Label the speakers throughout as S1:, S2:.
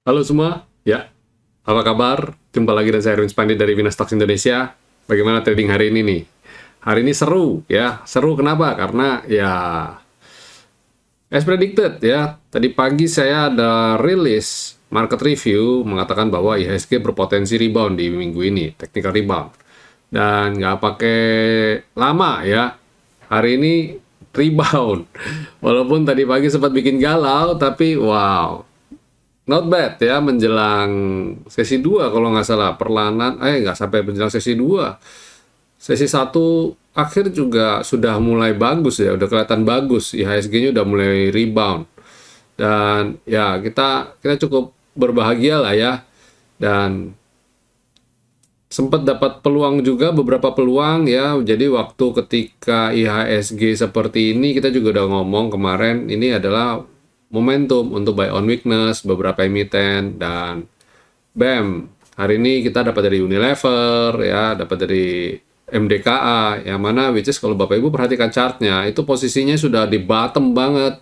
S1: Halo semua, ya, apa kabar? Jumpa lagi dengan saya Erwin Spandi dari Winastocks Indonesia. Bagaimana trading hari ini nih? Hari ini seru, ya. Seru kenapa? Karena ya, as predicted ya. Tadi pagi saya ada rilis market review mengatakan bahwa IHSG berpotensi rebound di minggu ini, technical rebound. Dan nggak pakai lama ya. Hari ini rebound. Walaupun tadi pagi sempat bikin galau, tapi wow, not bad ya menjelang sesi 2 kalau nggak salah perlahanan nggak sampai menjelang sesi 2, sesi satu akhir juga sudah mulai bagus ya, udah kelihatan bagus, IHSG-nya udah mulai rebound dan ya kita kita cukup berbahagia lah ya, dan sempat dapat peluang juga, beberapa peluang ya. Jadi waktu ketika IHSG seperti ini kita juga udah ngomong kemarin, ini adalah momentum untuk buy on weakness beberapa emiten, dan BAM hari ini kita dapat dari Unilever ya, dapat dari MDKA, yang mana which is kalau Bapak Ibu perhatikan chartnya itu posisinya sudah di bottom banget.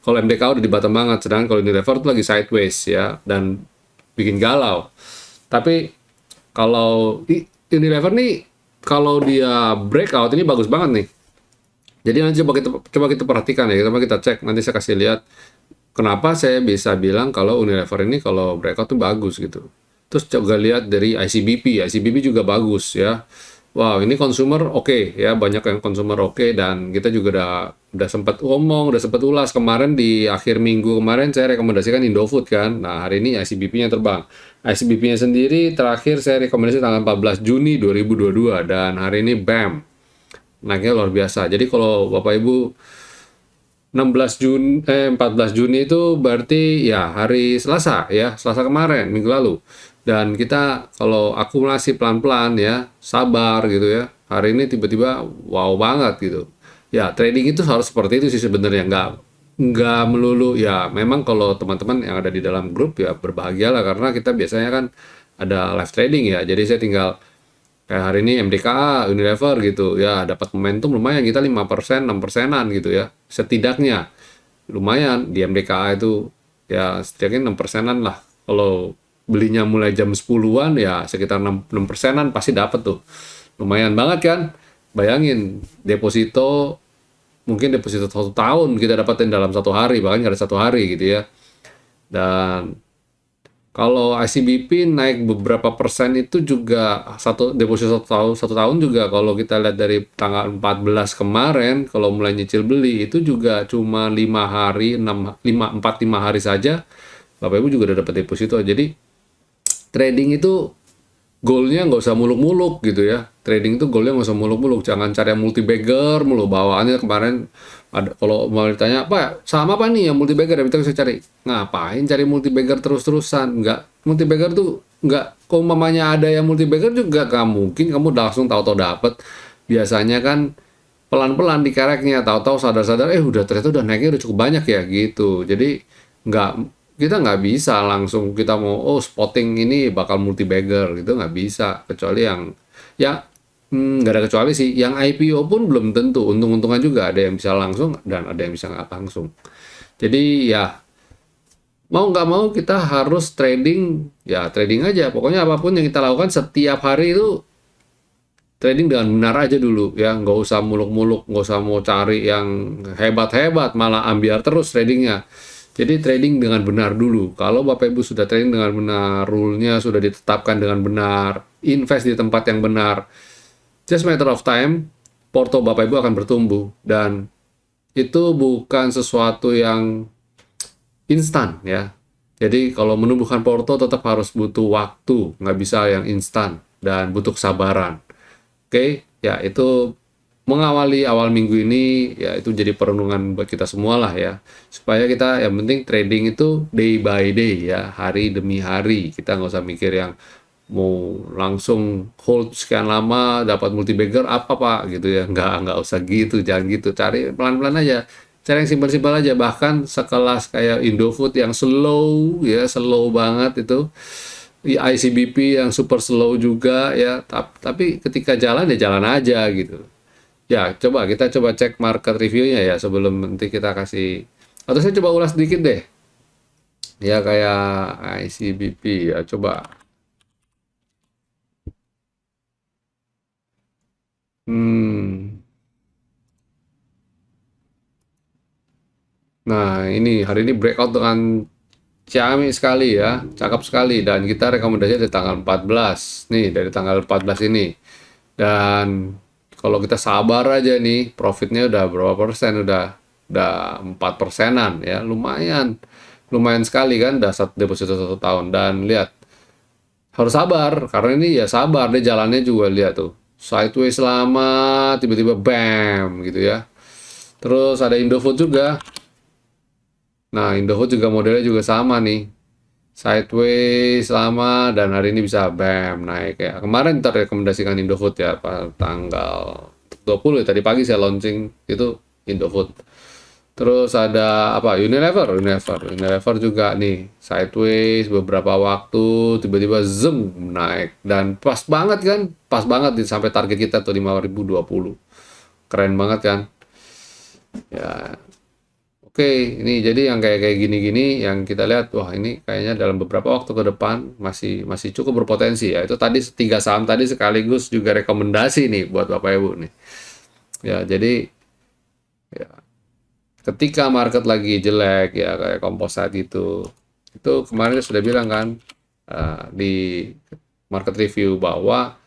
S1: Kalau MDKA udah di bottom banget, sedangkan kalau Unilever itu lagi sideways ya, dan bikin galau. Tapi kalau Unilever nih, kalau dia breakout ini bagus banget nih. Jadi nanti coba kita perhatikan ya, coba kita cek, nanti saya kasih lihat kenapa saya bisa bilang kalau Unilever ini kalau breakout tuh bagus gitu. Terus coba lihat dari ICBP juga bagus ya. Wow, ini consumer oke ya, banyak yang consumer oke, dan kita juga udah sempat ngomong, udah sempat ulas kemarin di akhir minggu kemarin saya rekomendasikan Indofood kan. Nah, hari ini ICBP-nya terbang. ICBP-nya sendiri terakhir saya rekomendasi tanggal 14 Juni 2022, dan hari ini BAM. Naiknya luar biasa. Jadi kalau Bapak Ibu 14 Juni itu berarti ya hari Selasa ya, Selasa kemarin, minggu lalu. Dan kita kalau akumulasi pelan-pelan ya, sabar gitu ya. Hari ini tiba-tiba wow banget gitu. Ya, trading itu harus seperti itu sih sebenarnya, nggak melulu ya. Memang kalau teman-teman yang ada di dalam grup ya berbahagialah, karena kita biasanya kan ada live trading ya. Jadi saya tinggal kayak hari ini MDKA, Unilever gitu ya, dapat momentum lumayan, kita 5%, 6%-an gitu ya. Setidaknya lumayan di MDKA itu ya, setidaknya 6%-an lah. Kalau belinya mulai jam 10-an ya sekitar 6%-an pasti dapat tuh. Lumayan banget kan? Bayangin deposito, mungkin deposito 1 tahun kita dapatin dalam 1 hari, bahkan nggak ada 1 hari gitu ya. Dan kalau ICBP naik beberapa persen itu juga, deposito 1 tahun juga kalau kita lihat dari tanggal 14 kemarin, kalau mulai nyicil beli itu juga cuma 5 hari, 5 hari saja Bapak Ibu juga udah dapat deposito. Jadi trading itu goalnya nggak usah muluk-muluk gitu ya. Trading itu goalnya nggak usah muluk-muluk. Jangan cari yang multi bagger mulu. Bawaannya kemarin ada, kalau mau ditanya apa sama apa nih yang multi bagger, ya kita bisa cari. Ngapain cari multi bagger terus-terusan? Nggak, multi bagger tuh nggak. Kalau mamanya ada yang multi bagger juga nggak mungkin kamu langsung tahu-tahu dapet. Biasanya kan pelan-pelan dikereknya, tahu-tahu sadar-sadar udah, ternyata udah naiknya udah cukup banyak ya gitu. Jadi nggak, kita nggak bisa langsung kita mau spotting ini bakal multi bagger gitu, nggak bisa, kecuali yang ya nggak ada kecuali sih, yang IPO pun belum tentu, untung-untungan juga ada yang bisa langsung dan ada yang bisa nggak langsung. Jadi ya mau nggak mau kita harus trading, ya trading aja, pokoknya apapun yang kita lakukan setiap hari itu trading dengan benar aja dulu ya, nggak usah muluk-muluk, nggak usah mau cari yang hebat-hebat, malah ambiar terus tradingnya. Jadi trading dengan benar dulu. Kalau Bapak Ibu sudah trading dengan benar, rule-nya sudah ditetapkan dengan benar, invest di tempat yang benar, just matter of time, porto Bapak Ibu akan bertumbuh. Dan itu bukan sesuatu yang instan ya. Jadi kalau menumbuhkan porto tetap harus butuh waktu, nggak bisa yang instan, dan butuh kesabaran. Oke, ya itu mengawali awal minggu ini ya, itu jadi perenungan buat kita semua lah ya, supaya kita yang penting trading itu day by day ya, hari demi hari. Kita nggak usah mikir yang mau langsung hold sekian lama dapat multi bagger apa pak gitu ya, nggak usah gitu, jangan gitu, cari pelan-pelan aja, cari yang simpel-simpel aja. Bahkan sekelas kayak Indofood yang slow ya, slow banget itu, ICBP yang super slow juga ya, tapi ketika jalan ya jalan aja gitu. Ya, kita coba cek market review-nya ya sebelum nanti kita kasih, atau saya coba ulas sedikit deh. Ya kayak ICBP ya, coba. Hmm. Nah, ini hari ini breakout dengan ciamik sekali ya, cakep sekali, dan kita rekomendasinya dari tanggal 14. Nih, dari tanggal 14 ini. Dan kalau kita sabar aja nih, profitnya udah berapa persen? Udah 4 persenan ya, lumayan. Lumayan sekali kan, udah deposito 1 tahun. Dan lihat, harus sabar, karena ini ya sabar, dia jalannya juga lihat tuh. Sideways lama, tiba-tiba bam gitu ya. Terus ada Indofood juga. Nah, Indofood juga modelnya juga sama nih. Sideways lama dan hari ini bisa bam naik ya. Kemarin terrekomendasikan Indofood ya, tanggal 20 ya, tadi pagi saya launching itu Indofood. Terus ada apa? Unilever juga nih sideways beberapa waktu tiba-tiba zoom naik dan pas banget kan? Pas banget sampai target kita tuh 5.020. Keren banget kan? Ya, oke, ini jadi yang kayak kayak gini-gini yang kita lihat, wah ini kayaknya dalam beberapa waktu ke depan masih masih cukup berpotensi ya. Itu tadi 3 saham tadi sekaligus juga rekomendasi nih buat Bapak Ibu nih. Ya, jadi ya, ketika market lagi jelek ya kayak Composite itu kemarin sudah bilang kan di market review bahwa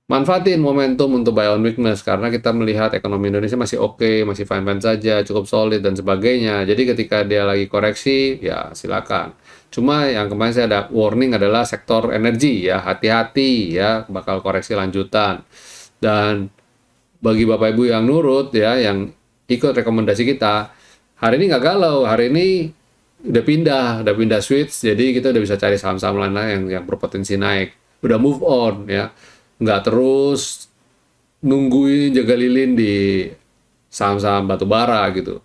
S1: manfaatin momentum untuk buy on weakness karena kita melihat ekonomi Indonesia masih oke, masih fine-fine saja, cukup solid dan sebagainya. Jadi ketika dia lagi koreksi, ya silakan. Cuma yang kemarin saya ada warning adalah sektor energi ya, hati-hati ya, bakal koreksi lanjutan. Dan bagi Bapak Ibu yang nurut ya, yang ikut rekomendasi kita, hari ini nggak galau, hari ini udah pindah switch, jadi kita udah bisa cari saham-saham lain yang berpotensi naik. Udah move on ya, nggak terus nungguin jaga lilin di saham-saham batubara gitu.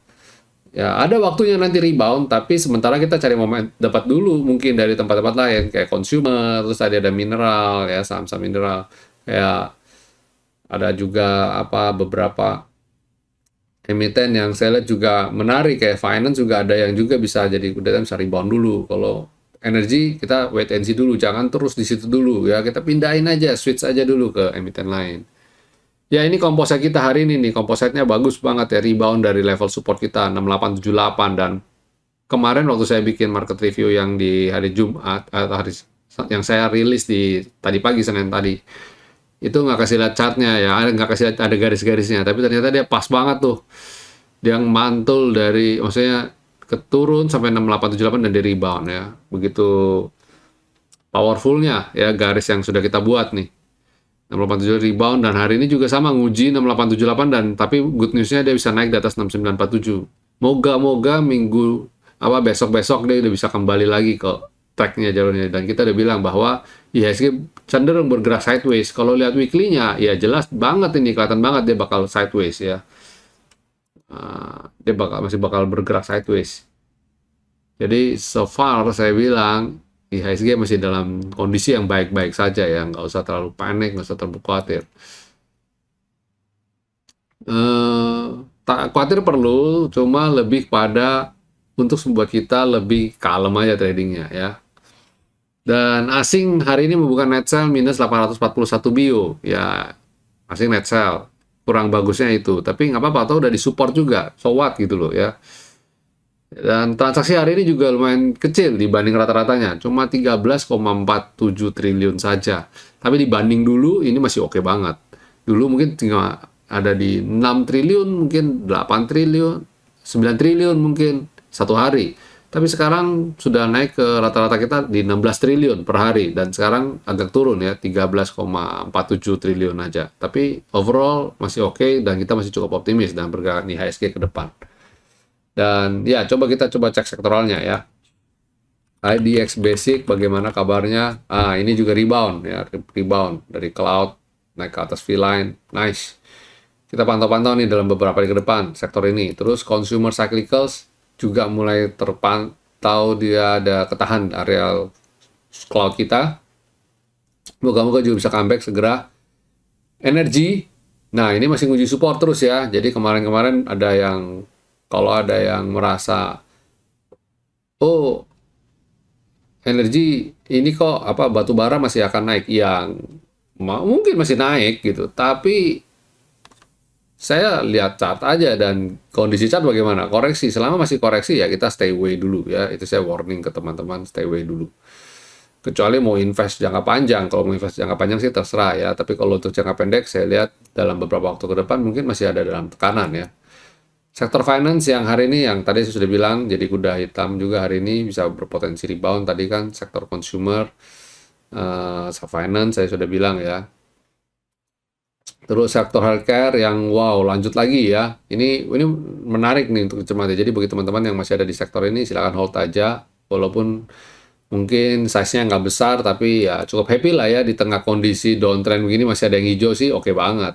S1: Ya, ada waktunya nanti rebound, tapi sementara kita cari momen dapat dulu mungkin dari tempat-tempat lain kayak consumer, terus tadi ada mineral ya, saham-saham mineral. Kayak ada juga apa beberapa emiten yang saya lihat juga menarik kayak finance juga ada yang juga bisa jadi udah bisa rebound dulu. Kalau energi kita wait and see dulu, jangan terus di situ dulu ya. Kita pindahin aja, switch aja dulu ke emiten lain. Ya ini komposit kita hari ini nih, kompositnya bagus banget ya, rebound dari level support kita 6878 dan kemarin waktu saya bikin market review yang di hari Jumat atau hari yang saya rilis di tadi pagi Senin tadi itu nggak kasih lihat chartnya ya, nggak kasih lihat ada garis-garisnya, tapi ternyata dia pas banget tuh, dia mantul dari maksudnya keturun sampai 6878 dan di rebound ya, begitu powerfulnya ya garis yang sudah kita buat nih. 687 rebound dan hari ini juga sama nguji 6878 dan tapi good newsnya dia bisa naik di atas 6947. Moga-moga minggu apa besok-besok dia udah bisa kembali lagi ke tracknya jalurnya dan kita udah bilang bahwa IHSG cenderung bergerak sideways. Kalau lihat weekly-nya ya jelas banget ini kelihatan banget dia bakal sideways ya. Dia masih bakal bergerak sideways. Jadi so far saya bilang IHSG masih dalam kondisi yang baik-baik saja ya, nggak usah terlalu panik, nggak usah terlalu khawatir. Tak khawatir perlu, cuma lebih pada untuk membuat kita lebih kalem aja tradingnya ya. Dan asing hari ini membuka net sell minus 841 bio ya, asing net sell kurang bagusnya itu, tapi nggak apa-apa, atau udah disupport juga, so what gitu loh ya. Dan transaksi hari ini juga lumayan kecil dibanding rata-ratanya, cuma 13,47 triliun saja. Tapi dibanding dulu ini masih oke banget. Dulu mungkin tinggal ada di 6 triliun, mungkin 8 triliun, 9 triliun mungkin satu hari. Tapi sekarang sudah naik ke rata-rata kita di 16 triliun per hari dan sekarang agak turun ya 13,47 triliun aja. Tapi overall masih oke dan kita masih cukup optimis dan bergerak di IHSG ke depan. Dan ya coba cek sektoralnya ya. IDX Basic bagaimana kabarnya? Ini juga rebound ya, rebound dari cloud naik ke atas V-line. Nice. Kita pantau-pantau nih dalam beberapa hari ke depan sektor ini. Terus consumer cyclicals juga mulai terpantau, dia ada ketahan areal cloud kita. Moga-moga juga bisa comeback segera. Energi, nah ini masih nguji support terus ya. Jadi kemarin-kemarin ada yang kalau ada yang merasa oh, energi ini kok apa batu bara masih akan naik, yang mungkin masih naik gitu, tapi saya lihat chart aja dan kondisi chart bagaimana, koreksi, selama masih koreksi ya kita stay away dulu ya, itu saya warning ke teman-teman, stay away dulu. Kecuali mau invest jangka panjang, kalau mau invest jangka panjang sih terserah ya, tapi kalau untuk jangka pendek saya lihat dalam beberapa waktu ke depan mungkin masih ada dalam tekanan ya. Sektor finance yang hari ini, yang tadi saya sudah bilang, jadi kuda hitam juga hari ini bisa berpotensi rebound. Tadi kan sektor consumer, finance saya sudah bilang ya. Terus sektor healthcare yang wow lanjut lagi ya. Ini menarik nih untuk dicermati. Jadi bagi teman-teman yang masih ada di sektor ini silakan hold aja. Walaupun mungkin size-nya nggak besar, tapi ya cukup happy lah ya di tengah kondisi downtrend begini masih ada yang hijau sih, oke banget.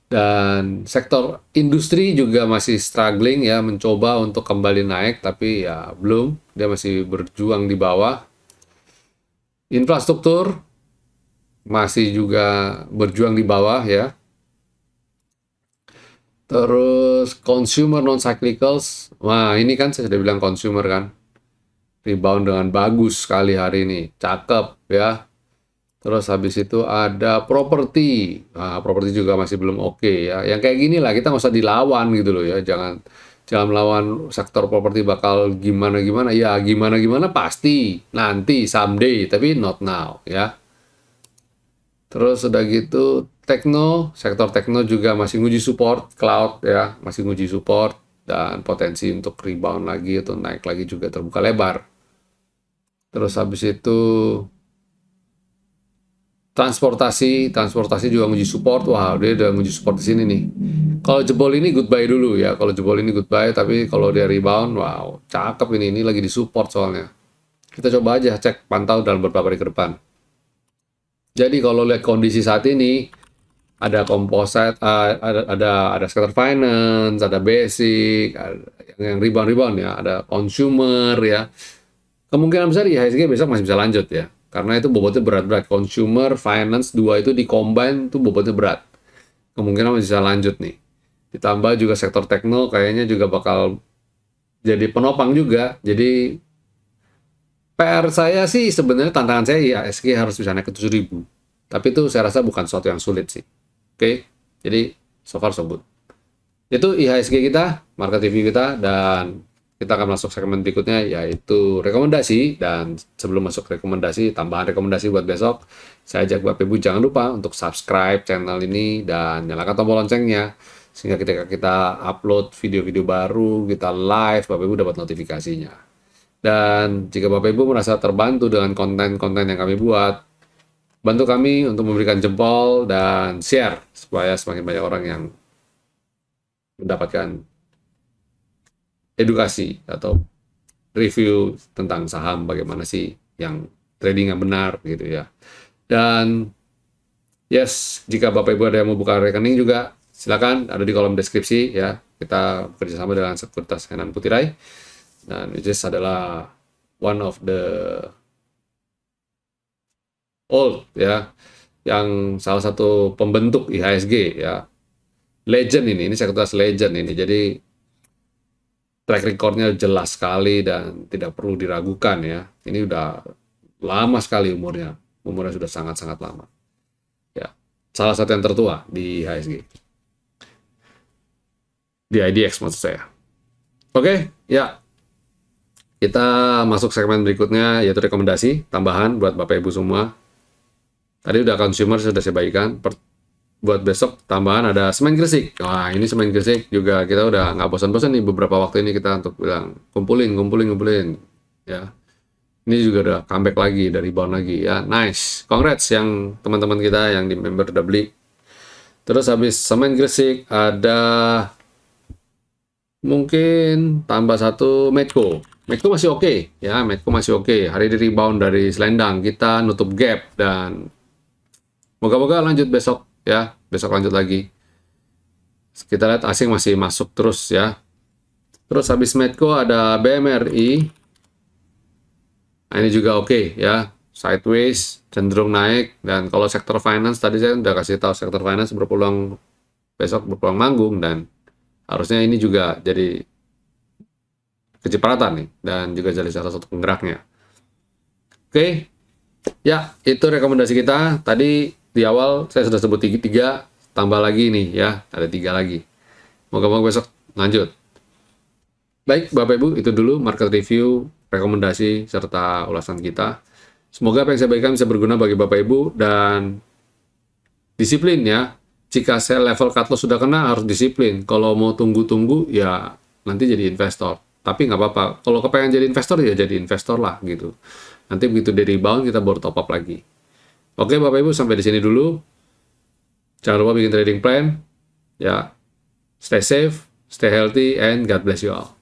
S1: Dan sektor industri juga masih struggling ya, mencoba untuk kembali naik, tapi ya belum, dia masih berjuang di bawah. Infrastruktur masih juga berjuang di bawah ya. Terus consumer non-cyclicals, wah ini kan saya sudah bilang consumer kan, rebound dengan bagus sekali hari ini, cakep ya. Terus habis itu ada properti. Nah, properti juga masih belum oke ya. Yang kayak gini lah, kita nggak usah dilawan gitu loh ya. Jangan melawan sektor properti bakal gimana-gimana. Ya gimana-gimana pasti nanti, someday, tapi not now ya. Terus udah gitu, sektor tekno juga masih nguji support, cloud ya, masih nguji support. Dan potensi untuk rebound lagi atau naik lagi juga terbuka lebar. Terus habis itu transportasi juga nguji support. Wah, dia udah nguji support di sini nih. Kalau jebol ini goodbye dulu ya. Kalau jebol ini goodbye, tapi kalau dia rebound, wow, cakep ini. Ini lagi di support soalnya. Kita coba aja cek pantau dalam beberapa hari ke depan. Jadi kalau lihat kondisi saat ini, ada composite, ada sektor finance, ada basic, ada yang rebound ya, ada consumer ya. Kemungkinan besar IHSG besok masih bisa lanjut ya. Karena itu bobotnya berat-berat. Consumer, finance, dua itu di-combine itu bobotnya berat. Kemungkinan masih bisa lanjut nih. Ditambah juga sektor tekno kayaknya juga bakal jadi penopang juga. Jadi PR saya sih sebenarnya, tantangan saya IHSG harus bisa naik ke 7.000. Tapi itu saya rasa bukan sesuatu yang sulit sih. Oke, jadi so far so good. Itu IHSG kita, market review kita, dan kita akan masuk segmen berikutnya, yaitu rekomendasi. Dan sebelum masuk rekomendasi, tambahan rekomendasi buat besok, saya ajak Bapak Ibu jangan lupa untuk subscribe channel ini dan nyalakan tombol loncengnya, sehingga ketika kita upload video-video baru, kita live, Bapak Ibu dapat notifikasinya. Dan jika Bapak Ibu merasa terbantu dengan konten-konten yang kami buat, bantu kami untuk memberikan jempol dan share, supaya semakin banyak orang yang mendapatkan edukasi atau review tentang saham, bagaimana sih yang trading yang benar gitu ya. Dan yes, jika Bapak Ibu ada yang mau buka rekening juga, silakan, ada di kolom deskripsi ya. Kita bekerjasama dengan Sekuritas Henan Putirai, dan it is adalah one of the old ya, yang salah satu pembentuk IHSG ya. Legend ini Sekuritas legend ini. Jadi track recordnya jelas sekali dan tidak perlu diragukan ya. Ini udah lama sekali umurnya sudah sangat-sangat lama. Ya, salah satu yang tertua di IHSG. Di IDX maksud saya. Oke, ya. Kita masuk segmen berikutnya, yaitu rekomendasi tambahan buat Bapak Ibu semua. Tadi udah consumer sudah saya bagikan. Buat besok tambahan ada semen Gresik. Wah, ini semen Gresik juga kita udah nggak bosan-bosan nih beberapa waktu ini kita untuk bilang kumpulin ya. Ini juga udah comeback lagi, dari rebound lagi ya. Nice. Congrats yang teman-teman kita yang di member udah beli. Terus habis semen Gresik ada mungkin tambah satu Medco. Medco masih oke ya, Medco masih oke. Hari ini rebound dari selendang, kita nutup gap dan moga-moga lanjut besok. Ya, besok lanjut lagi. Kita lihat asing masih masuk terus ya. Terus habis Medco ada BMRI. Nah, ini juga oke ya. Sideways, cenderung naik. Dan kalau sektor finance, tadi saya udah kasih tahu sektor finance berpeluang besok berpeluang manggung. Dan harusnya ini juga jadi kecipratan nih, dan juga jadi salah satu penggeraknya. Oke, ya itu rekomendasi kita. Tadi di awal saya sudah sebut tiga, tambah lagi nih ya, ada 3 lagi. Moga-moga besok lanjut. Baik, Bapak Ibu, itu dulu market review, rekomendasi, serta ulasan kita. Semoga apa yang saya berikan bisa berguna bagi Bapak Ibu, dan disiplin ya. Jika sell level cut loss sudah kena, harus disiplin. Kalau mau tunggu-tunggu, ya nanti jadi investor. Tapi nggak apa-apa. Kalau kepengen jadi investor, ya jadi investor lah gitu. Nanti begitu dia rebound, kita baru top up lagi. Oke, Bapak Ibu, sampai di sini dulu. Jangan lupa bikin trading plan. Ya, stay safe, stay healthy, and God bless you all.